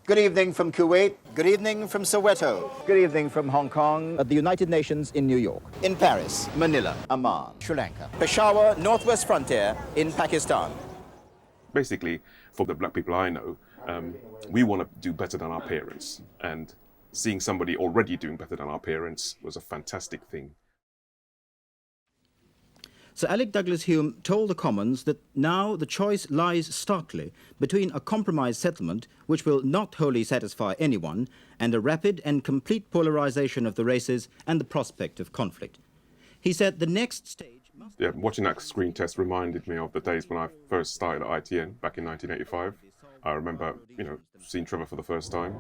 Good evening from Kuwait. Good evening from Soweto. Good evening from Hong Kong. At the United Nations in New York. In Paris, Manila, Amman, Sri Lanka. Peshawar, Northwest Frontier in Pakistan. Basically, for the black people I know, we want to do better than our parents. And seeing somebody already doing better than our parents was a fantastic thing. Sir Alec Douglas Hume told the Commons that now the choice lies starkly between a compromise settlement which will not wholly satisfy anyone and a rapid and complete polarisation of the races and the prospect of conflict. He said the next stage must... Yeah, watching that screen test reminded me of the days when I first started at ITN back in 1985. I remember, seeing Trevor for the first time.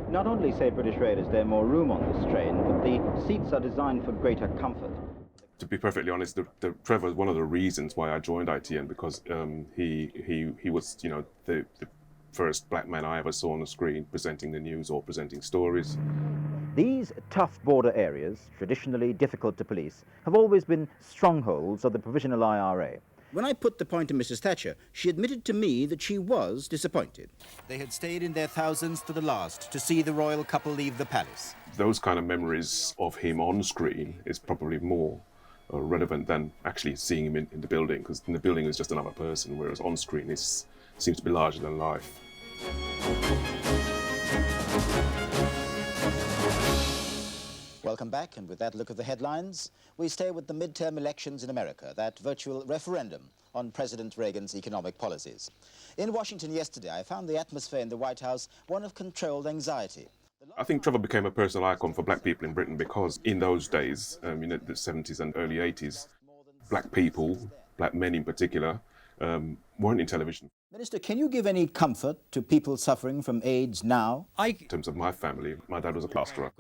Not only say British Raiders there more room on this train, but the seats are designed for greater comfort. To be perfectly honest, Trevor is one of the reasons why I joined ITN, because he was, the first black man I ever saw on the screen presenting the news or presenting stories. These tough border areas, traditionally difficult to police, have always been strongholds of the Provisional IRA. When I put the point to Mrs. Thatcher, she admitted to me that she was disappointed. They had stayed in their thousands to the last to see the royal couple leave the palace. Those kind of memories of him on screen is probably more relevant than actually seeing him in the building, because in the building is just another person, whereas on screen it seems to be larger than life. Welcome back, and with that look at the headlines, we stay with the midterm elections in America, that virtual referendum on President Reagan's economic policies. In Washington yesterday, I found the atmosphere in the White House one of controlled anxiety. I think Trevor became a personal icon for black people in Britain because in those days, the 70s and early 80s, black people, black men in particular, weren't in television. Minister, can you give any comfort to people suffering from AIDS now? In terms of my family, my dad was a plasterer.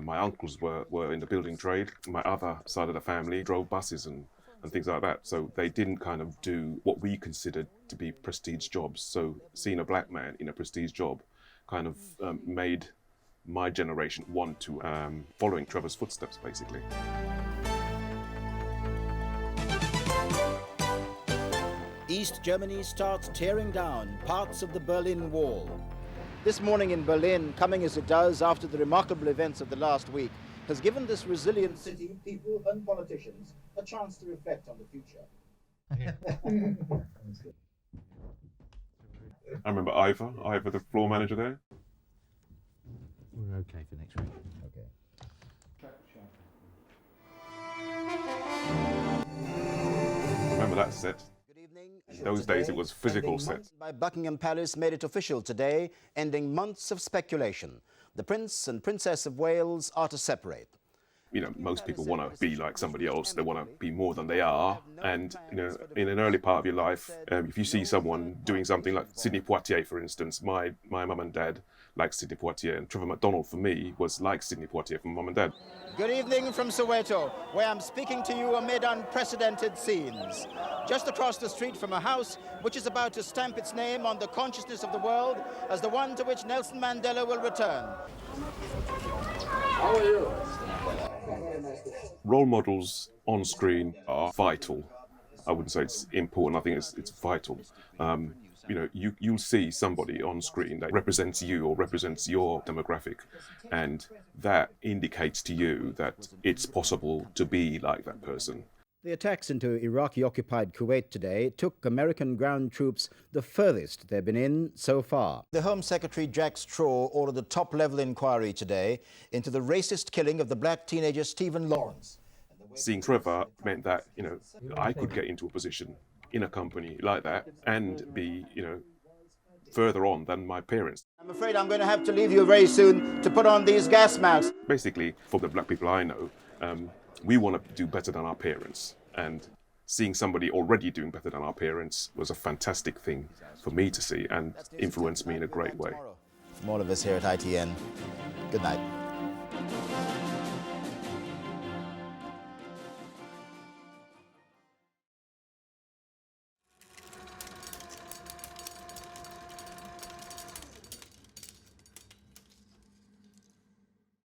My uncles were in the building trade. My other side of the family drove buses and things like that. So they didn't kind of do what we considered to be prestige jobs. So seeing a black man in a prestige job kind of made my generation want to following Trevor's footsteps, basically. East Germany starts tearing down parts of the Berlin Wall. This morning in Berlin, coming as it does after the remarkable events of the last week, has given this resilient city, people and politicians, a chance to reflect on the future. I remember Ivor, the floor manager there. We're okay for next week. Okay. Remember that set? In those days, it was physical set. By Buckingham Palace made it official today, ending months of speculation. The Prince and Princess of Wales are to separate. Most people want to be like somebody else. They want to be more than they are. And, in an early part of your life, if you see someone doing something like Sidney Poitier, for instance, my mum and dad liked Sidney Poitier, and Trevor McDonald, for me, was like Sidney Poitier from mum and dad. Good evening from Soweto, where I'm speaking to you amid unprecedented scenes. Just across the street from a house which is about to stamp its name on the consciousness of the world as the one to which Nelson Mandela will return. How are you? Role models on screen are vital. I wouldn't say it's important, I think it's vital. You'll see somebody on screen that represents you or represents your demographic, and that indicates to you that it's possible to be like that person. The attacks into Iraqi-occupied Kuwait today took American ground troops the furthest they've been in so far. The Home Secretary Jack Straw ordered a top-level inquiry today into the racist killing of the black teenager Stephen Lawrence. Seeing Trevor meant that, I could get into a position in a company like that and be, further on than my parents. I'm afraid I'm going to have to leave you very soon to put on these gas masks. Basically, for the black people I know, we want to do better than our parents. And seeing somebody already doing better than our parents was a fantastic thing for me to see and influenced me in a great way. From all of us here at ITN, good night.